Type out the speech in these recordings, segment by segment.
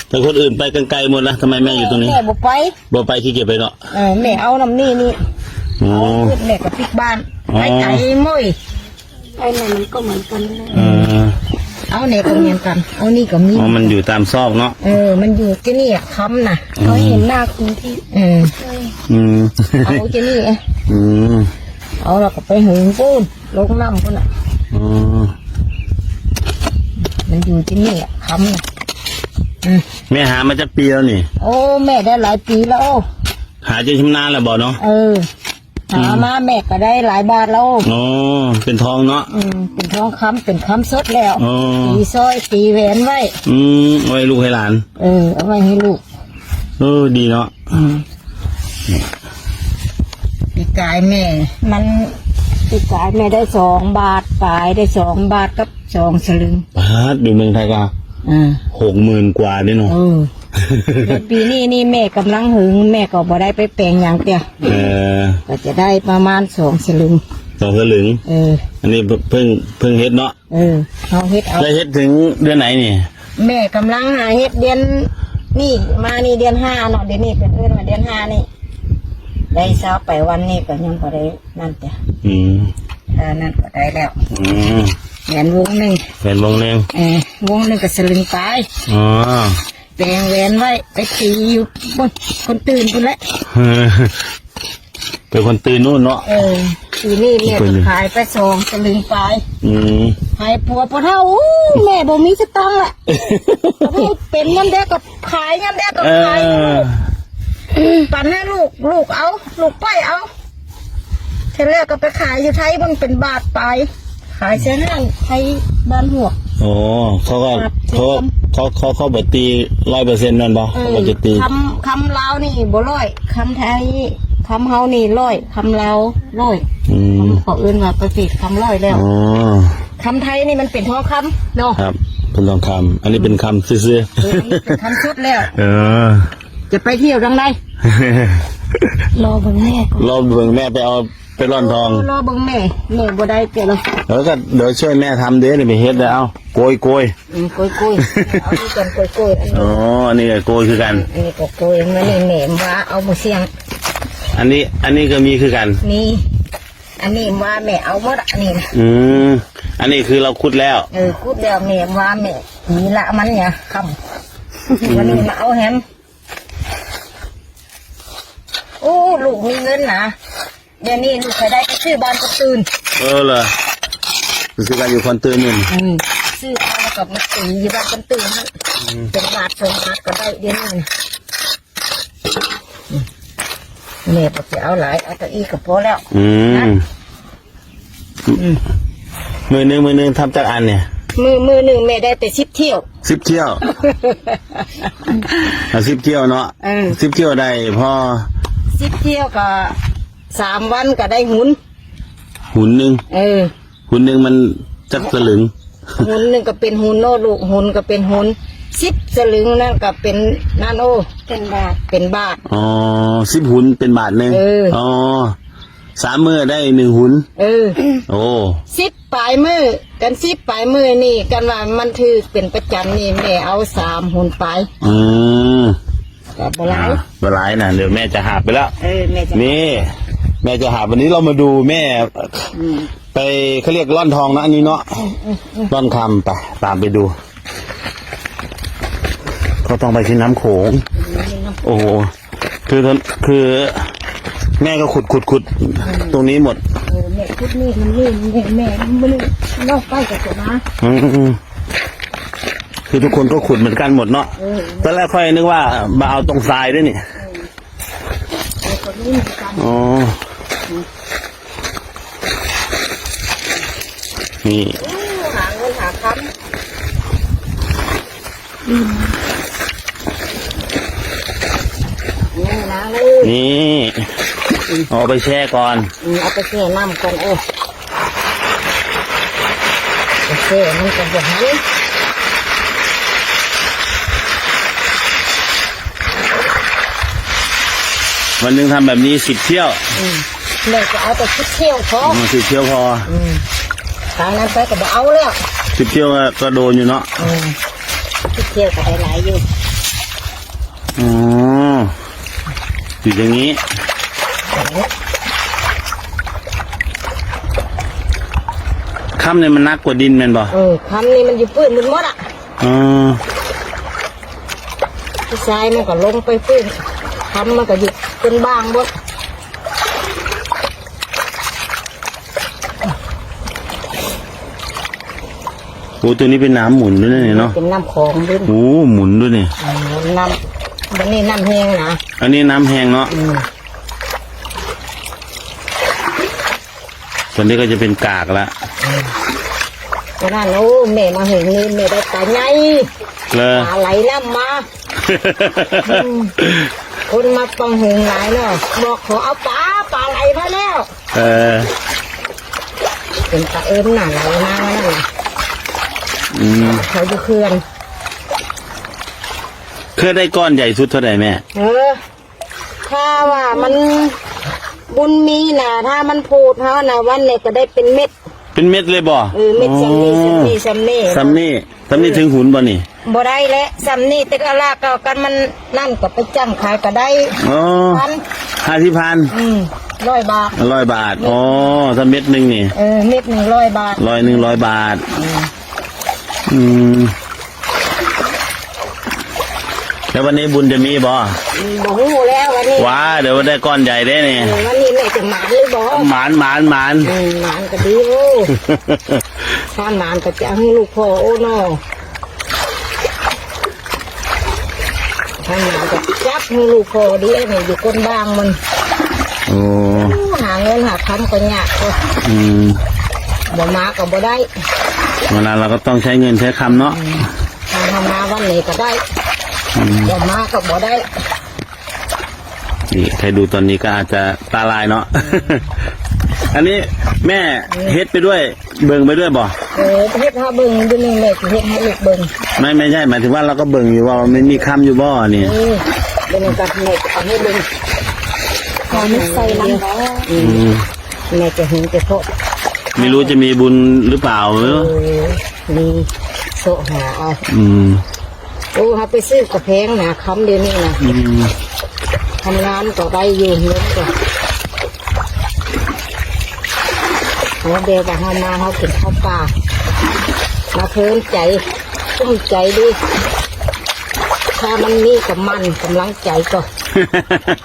แต่คนอื่นไปกันไกลหมดนะทำไมแม่อยู่ตรงนี้แม่บ่ไปขี้เกียจไปเนาะแม่เอาน้ำนี่อ๋อแม่กับปิกบ้านไปไก่มุ้ยไอ้นั่นมันก็เหมือนกันเอาเนี่ยก็เหมือนกันเอานี่ก็มีมันอยู่ตามซอกเนาะมันอยู่ที่นี่ค้ำน่ะเขาเห็นหน้าคุณที่เอาที่นี่เอาเราก็ไปหึงปูนลงน้ำปูนอ่ะมันอยู่ที่นี่ค้ำน่ะแม่หามาจะปีแล้วนี่โอ้แม่ได้หลายปีแล้วหาจนชำนาญแล้วบ่เนาะหามาแม่ก็ได้หลายบาทแล้วอ๋อเป็นทองเนาะเป็นทองคำเป็นคำสดแล้วตีสร้อยตีแหวนไว้ไว้ลูกให้หลานเอาไว้ให้ลูกดีเนาะปีกายแม่มันปีกายแม่ได้2 บาทปลายได้2 บาทกับ2 สลึงอยู่เมืองไทยก็60,000 กว่าด้วยเนาะปีนี้แม่กำลังหึงแม่ก็บ่ได้ไปแปลงอย่างเดียวก็จะได้ประมาณ2 สลึง2 สลึงอันนี้เพิ่งเฮ็ดเนาะเขาเฮ็ดเอาแล้วเฮ็ดถึงเดือนไหนนี่แม่กำลังหาเฮ็ดเดือนนี่มานี่เดือน5เนาะเดือนนี้เป็นเดือน5นี่ได้เช้าไปวันนี้ก็ยังบ่ได้นั่นแต่นั่นก็ได้แล้วแหวนวงหนึ่งวงหนึ่งก็สลึงไปแปลงแหวนไว้ไปตีอยู่บนคนตื่นคนละเป็นคนตื่นนู่นเนาะทีนี่แม่ขายไป2 สลึงไปขายผัวพอเท่าแม่บ่มีสตังค์อ่ะเป็นเงินแดกก็ขายเงินแดกก็ขายปั่นให้ลูกเอาลูกไปเอาเสร็จแล้วก็ไปขายอยู่ไทยมันเป็นบาทไปขายเส้นนั่นไทยบ้านหัวเขาแบบตี100%นั่นบ่เขาจะตีคำลาวนี่บ่ร้อยคำไทยคำเฮานี่100คำลาว100เขาอื่นว่าประเภทคำ100แล้วคำไทยนี่มันเป็นทองคำเนาะครับเป็นทองคำอันนี้เป็นคำซื่อเป็นคำชุดแล้วจะไปเที่ยวดังไดรอเบิ่งแม่ไปเอาไปร่อนทองรอเบิ่งแม่บ่ได้เกี่ยวหรอกก็เดี๋ยวช่วยแม่ทำเด้อไปเฮ็ดแล้วโกยเอาที่กันโกยนี่โกยคือกันนี่ก็โกยมันนี่แหนมว่าเอามาเสียงอันนี้ก็มีคือกันนี่อันนี้ว่าแม่เอาหมดอันนี้นะอันนี้คือเราขุดแล้วขุดแล้วแม่ว่าแม่นี่ละมันเนี่ยคำวันนี้มาเอาแฮมโอ้ลูกมีเงินนะเดี๋ยวนี้ลูกเคยได้ก็ซื้อบ้านก็ตื่นเหรอซื้อบ้านอยู่คนตื่นนี่ซื้อเอาแล้วก็มาตีอยู่บ้านคนตื่นนั่นเป็นบาท2 บาทก็ได้เดี๋ยวนี้แม่ก็จะเอาหลายเอาแต่อีกก็พอแล้วมือหนึ่งทำจากอันเนี่ยมือหนึ่งแม่ได้แต่10 เที่ยว10 เที่ยว10 เที่ยวเนาะ10 เที่ยวได้พอ10 เที่ยวก็3 วันก็ได้หุ่นหนึ่งหุ่นหนึ่งมันจักสลึงหุ่นหนึ่งก็เป็นหุ่นโนลูกหุ่นก็เป็นหุ่น10 สลึงนั่นก็เป็นนั่นเป็นบาท10 หุ่นเป็นบาทนึง3 มื้อได้1 หุ่น10 ปลายมื้อกัน10 ปลายมื้อนี่กันว่ามันถือเป็นประจำนี่แม่เอา3 หุ่นไปก็บ่หลายนะเดี๋ยวแม่จะหาไปแล้วนี่แม่จะหาวันนี้เรามาดูแม่ไปเขาเรียกร่อนทองนะอันนี้เนาะร่อนคำไปตามไปดูเขาต้องไปที่น้ำโขงโอ้โหคือแม่ก็ขุดตรงนี้หมดแม่ขุดนี่มันแม่มันนอกไปกับตัวนะคือทุกคนก็ขุดเหมือนกันหมดเนาะตอนแรกค่อยนึกว่ามาเอาตรงทรายด้วยนี่นี่หาเงินหาคำนี่เอาไปแช่ก่อนเอาไปแช่น้ำก่อนไปแช่มันจะแบบนี้วันนึงทำแบบนี้10 เที่ยวเลยจะเอาแต่10 เที่ยวพอ10 เที่ยวพอตายนั้นไปก็เอาแล้ว10 เที่ยวก็โดนอยู่เนาะ10 เที่ยวก็ได้หลายอยู่ อ๋ออยู่อย่างนี้ค่ำเนี่ยมันนักกว่าดินแม่นบ่ คำนี้มันอยู่พื้นมันหมดอ่ะ อ๋อ ทรายมันก็ลงไปพื้นคำมันก็อยู่เป็นบางหมด โอ้ตัวนี้เป็นน้ำหมุนด้วยเนี่ยเนาะ เป็นน้ำของด้วย โอ้หมุนด้วยเนี่ย น้ำวันนี้น้ำแห้งนะ อันนี้น้ำแห้งเนาะตัวนี้ก็จะเป็นกากละ ก็นั่นโอ้แม่มาเห็นนี่แม่ได้ตาใหญ่ เลย ปลาไหลน้ำมาคนมาปังหงหลายเนาะบอกขอเอาปลาไหลมาแล้ว เป็นตาเอิญน่ะไหลมาแล้วนั่นน่ะเขาอยู่เขื่อน เคยได้ก้อนใหญ่สุดเท่าไหร่แม่ ถ้าว่ามันบุญมีน่ะถ้ามันพูดเขาน่ะวันเนี่ยก็ได้เป็นเม็ด เป็นเม็ดเลยบ่ เม็ดซัมนี่ซัมนี่ถึงหุนบ่นี่ บ่ได้และซัมนี่แต่ก็ลากเอากันมันนั่นก็ไปจ้างขายก็ได้ อ๋อ 100 บาท 100 บาทอ๋อถ้าเม็ดหนึ่งนี่ เม็ด100 บาท 100 บาทแล้ววันนี้บุญจะมีบ่ บ่ฮู้แล้ววันนี้ ว้าเดี๋ยวได้ก้อนใหญ่ได้เนี่ย วันนี้แม่จะหมานหรือบ่ หมาน หมานก็ดีโอ้ถ้าหมานก็จะเอาให้ลูกพ่อโอ้น้อถ้าหมานก็จับให้ลูกพ่อดีไอ้นี่อยู่ก้นบ้างมัน โอ้ หาเงินหาคำก็ยากก็บ่มาก็บ่ได้ เวลาเราก็ต้องใช้เงินใช้คำเนาะ ถ้าทำมาวันนี้ก็ได้บ่มาก็บ่ได้ นี่ใครดูตอนนี้ก็อาจจะตาลายเนาะ อันนี้แม่เฮ็ดไปด้วยเบิ่งไปด้วยบ่ เฮ็ดให้เบิ่งอยู่นี่แม่สิเฮ็ดให้ลูกเบิ่ง ไม่ใช่หมายถึงว่าเราก็เบิ่งอยู่ว่ามันมีคำอยู่บ่นี่ เดี๋ยวก็แม่จะเอาให้เบิ่งขอไม่ใส่ลำแล้วแม่จะเห็นแต่พวก ไม่รู้จะมีบุญหรือเปล่าเนอะ มีโซหาเอา โอ้ฮะไปซื้อกระเพงนะคำเดียวนี่นะทำงานก็ไปอยู่เงินก็เขาเดียวกับเขามาเขาเป็นข้าวปลามาเพิ่มใจตุ้มใจดิถ้ามันมีกับมันกำลังใจก็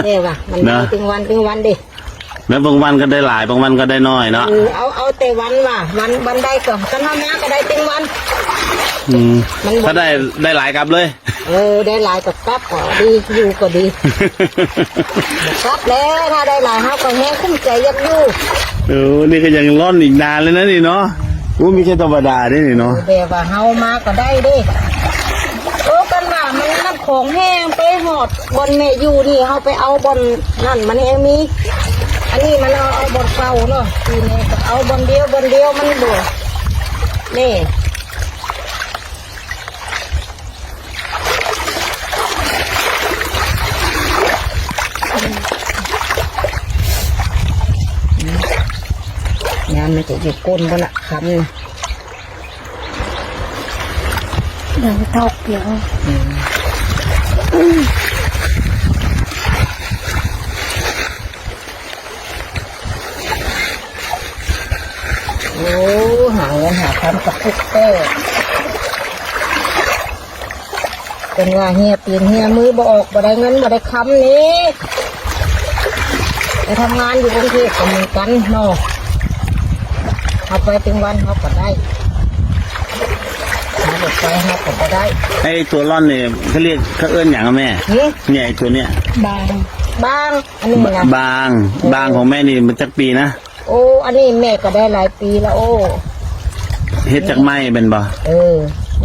เด้ว่ะมันมีถึงวันดิ แล้วบางวันก็ได้หลายบางวันก็ได้น้อยเนาะ เอาแต่วันว่ะวันได้ก็กันทำงานก็ได้ถึงวัน ถ้าได้หลายกลับเลย ได้หลายกับกลับก็ดีอยู่ก็ดีกลับแล้วถ้าได้หลายเขาก็แห้งคุ้มใจยับยู่ นี่ก็ยังร่อนอีกนานเลยนะนี่เนาะไม่ใช่ธรรมดาด้วยนี่เนาะ เดี๋ยวว่าเฮามาก็ได้ดิกันว่ามันน้ำของแห้งไปหอดบนแม่อยู่นี่เฮาไปเอาบนนั่นมันแห้งมีอันนี้มันเอาบนเก่าเนาะทีนี้ก็เอาบนเดียวมันบ่นี่น้ำมันจะอยู่ก้นบนละคำนะเดี๋ยวเท่าเกี่ยวโอ้หาเงินหาคำกับทุกเต้เป็นว่าเฮียปีนเฮียมือบ่ออกบ่ได้เงินบ่ได้คำนี้ไปทำงานอยู่กรุงเทพก็เหมือนกันเนาะเอาไปถึงวันเขาก็ได้เอาไปเขาก็ได้ไอ้ตัวร่อนเนี่ยเขาเรียกเขาเอิ้นอย่างแม่เนี่ยไอ้ตัวเนี้ยบางอันนี้นะบางของแม่นี่มันจักปีนะโอ้อันนี้แม่ก็ได้หลายปีแล้วโอ้เฮ็ดจากไม้เป็นบ่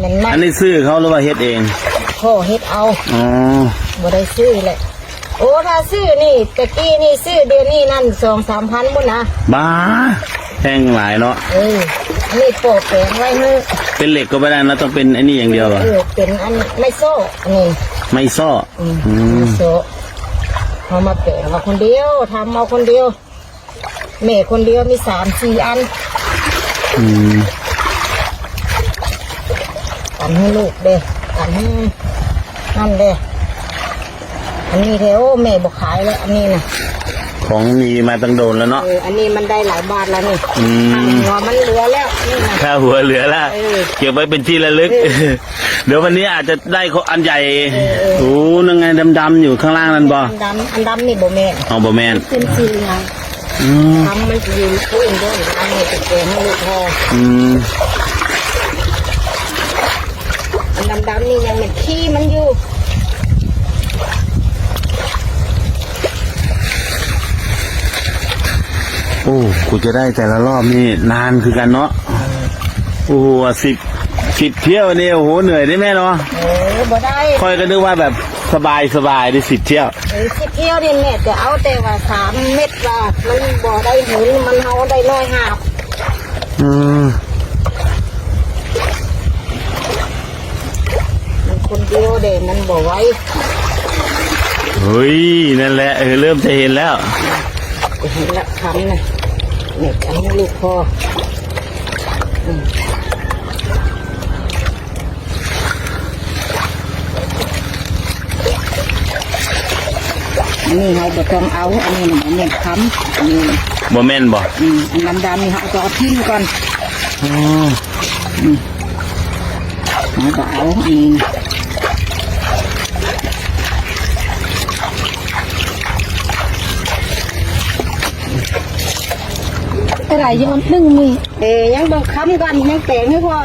มันไม้อันนี้ซื้อเขาหรือว่าเฮ็ดเองพ่อเฮ็ดเอาบ่ได้ซื้อเลยโอ้ถ้าซื้อนี่ตะกี้นี่ซื้อเดือนนี้นั่น 2-3 พันบุญนะบ้าแพงหลายเนาะนี่โปะแปลงไว้ให้เป็นเหล็กก็ไม่ได้นะต้องเป็นไอ้นี่อย่างเดียวเหรอเป็นอันไม่โซ่นี่ไม่โซ่ไม่โซ่เอามาแปะมาคนเดียวทำเอาคนเดียวแม่คนเดียวมี 3-4 อันกันให้ลูกเด้กันให้นั่นเด้ อันนี้เทโอแม่บอกขายแล้วอันนี้นะ ของมีมาตั้งโดนแล้วเนาะ อันนี้มันได้หลายบาทแล้วนี่หัวมันเหลือแล้วนี่นะ ค่าหัวเหลือละเก็บไว้เป็นที่ระลึก เดี๋ยววันนี้อาจจะได้อันใหญ่โอ้นั่งไงดำๆอยู่ข้างล่างนั่นบ่ อันดำนี่บ่แม่ เอาบ่แม่น ขึ้นซีไงทำมันยืนพูดด้วยอันนี้จะแกงให้ลูกพออันดำๆนี่ยังมันขี้มันอยู่ โอ้กูจะได้แต่ละรอบนี่นานคือกันเนาะโอ้สิบเที่ยวนี่โอ้โหเหนื่อยได้แม่เนาะ บ่ได้ คอยก็นึกว่าแบบสบายได้10 เที่ยว 10 เที่ยวนี่แม่จะเอาแต่ว่า3 เม็ดว่ามันบ่ได้หุนมันเอาได้น้อยหาบมันคนเดียวเด่นมันบ่ไว้ เฮ้ยนั่นแหละเริ่มจะเห็นแล้ว เห็นละคำนะเนี่ยจะให้ลูกพออันนี้เราจะต้องเอาอันนี้มันเนี่ยคำอันนี้ บ่แม่นบ่ อันดำๆนี่เราจะเอาทิ้งก่อนเราจะเอาอันนี้อะไรย้อนนึ่งมียังบังคับกันยังแต่งให้พอ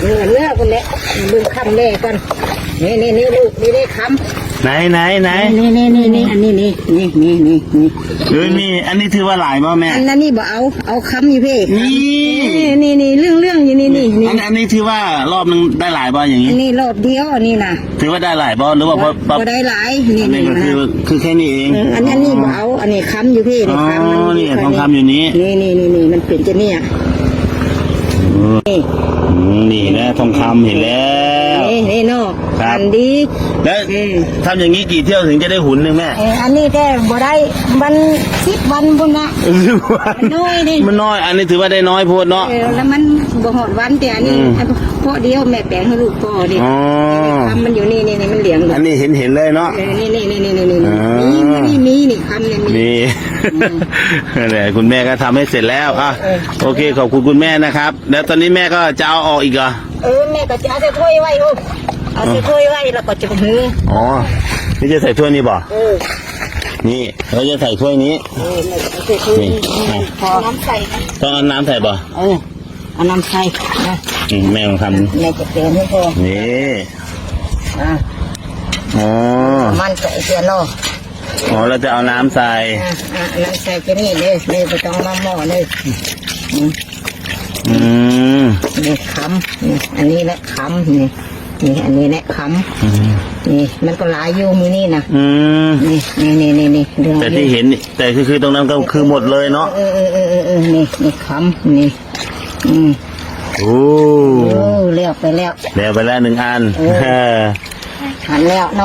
เนื้อคนเนี้ยดึงคำแน่ก่อนนี่ลูกนี่คำไหนนี่อันนี้นี่มีอันนี้ถือว่าหลายบ่แม่อันนั้นนี่บ่เอาคำอยู่พี่นี่เรื่องอยู่นี่อันนี้ถือว่ารอบนึงได้หลายบ่อย่างนี้อันนี้รอบเดียวนี่นะถือว่าได้หลายบ่หรือว่าบ่ได้หลายนี่ก็คือแค่นี้เองอันนี้บ่เอาอันนี้คำอยู่พี่นี่คำมันนี่ทองคำอยู่นี้นี่มันเป็นจะเนี่ยนี่นะทองคำเห็นแล้วนี่เนาะอันดีแล้วทำอย่างนี้กี่เที่ยวถึงจะได้หุ่นหนึ่งแม่อันนี้แค่บ่ได้มัน10 วันบุญนะน้อยนี่มันน้อยอันนี้ถือว่าได้น้อยโพดเนาะแล้วมันบ่หอดวันแต่อันนี้เพราะเดียวแม่แปลงให้ลูกพ่อดิคำมันอยู่นี่มันเหลียงอันนี้เห็นเลยเนาะนี่นี่คำเนี่ยนี่แหละคุณแม่ก็ทำให้เสร็จแล้วโอเคขอบคุณคุณแม่นะครับแล้วตอนนี้แม่ก็จะเอาออกอีกเหรอแม่ก็จะเอาใส่ถ้วยไว้เอาใส่ถ้วยไว้แล้วก็จะหือนี่จะใส่ถ้วยนี้บ่นี่เราจะใส่ถ้วยนี้นี่พอน้ำใส่ต้องเอาน้ำใส่บ่เอาน้ำใส่แม่ต้องทำแม่จะเตรียมให้พอนี่มันใส่เกลือโลเราจะเอาน้ำใส่น้ำใส่ไปนี่เลยไปต้องมาหม้อเลยนี่คำอันนี้แหละคำนี่อันนี้แหละคำนี่มันก็หลายอยู่มือนี่นะนี่แต่ที่เห็นแต่คือตรงนั้นก็คือหมดเลยเนาะนี่คำนี่โอ้เลี้ยวไปแล้ว1 อันหันแล้ว